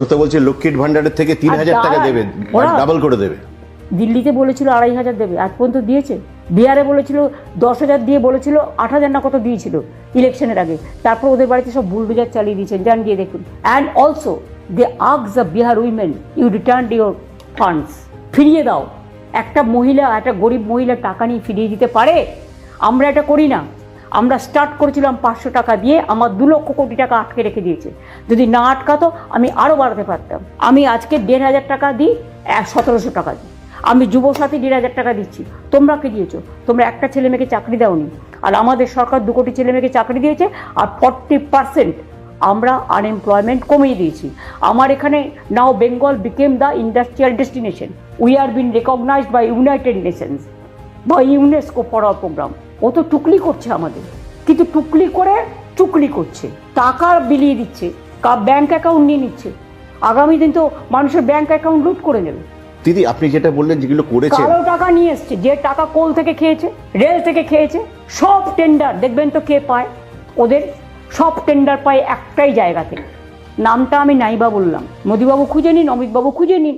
তো বলছে লক্ষ্মীর ভান্ডারের থেকে 3,000 টাকা দেবে, ডাবল করে দেবে। দিল্লিতে বলেছিল 2,500 দেবে, আজ পর্যন্ত দিয়েছে? বিহারে বলেছিল 10,000 দিয়ে, বলেছিল 8,000 না কত দিয়েছিল ইলেকশনের আগে। তারপর ওদের বাড়িতে সব বুলডোজার চালিয়ে দিয়েছেন, যান গিয়ে দেখুন। And also they ask the Bihar women, you return your funds, ফিরিয়ে দাও। একটা মহিলা, একটা গরিব মহিলা টাকা নিয়ে ফিরিয়ে দিতে পারে? আমরা এটা করি না। আমরা স্টার্ট করেছিলাম 500 টাকা দিয়ে, আমার 2 লক্ষ কোটি টাকা আটকে রেখে দিয়েছে। যদি না আটকাতো আমি আরও বাড়াতে পারতাম। আমি আজকে 1,500 টাকা দিই, 1700 টাকা দিই। আমি যুবসাথী 1,500 টাকা দিচ্ছি। তোমরা কি দিয়েছো? তোমরা একটা ছেলে মেয়েকে চাকরি দাওনি। আর আমাদের সরকার 2 কোটি ছেলে মেয়েকে চাকরি দিয়েছে, আর 40% আমরা আনএমপ্লয়মেন্ট কমিয়ে দিয়েছি। আমার এখানে now Bengal became the industrial destination. We are been recognised by United Nations বা ইউনেস্কো ফর আওয়ার প্রোগ্রাম। ও তো টুকলি করছে আমাদের, কিন্তু টুকলি করে চুকলি করছে, টাকা বিলিয়ে দিচ্ছে, ব্যাংক অ্যাকাউন্ট নিয়ে নিচ্ছে। আগামী দিন তো মানুষের ব্যাংক অ্যাকাউন্ট লুট করে নেবে। দিদি, আপনি যেটা বললেন যেগুলো করেছে, কালো টাকা নিয়ে এসছে, যে টাকা কোল থেকে খেয়েছে, রেল থেকে খেয়েছে, সব টেন্ডার দেখবেন তো কে পায়। ওদের সব টেন্ডার পায় একটাই জায়গা থেকে, নামটা আমি নাইবা বললাম। মোদিবাবু খুঁজে নিন, অমিতবাবু খুঁজে নিন।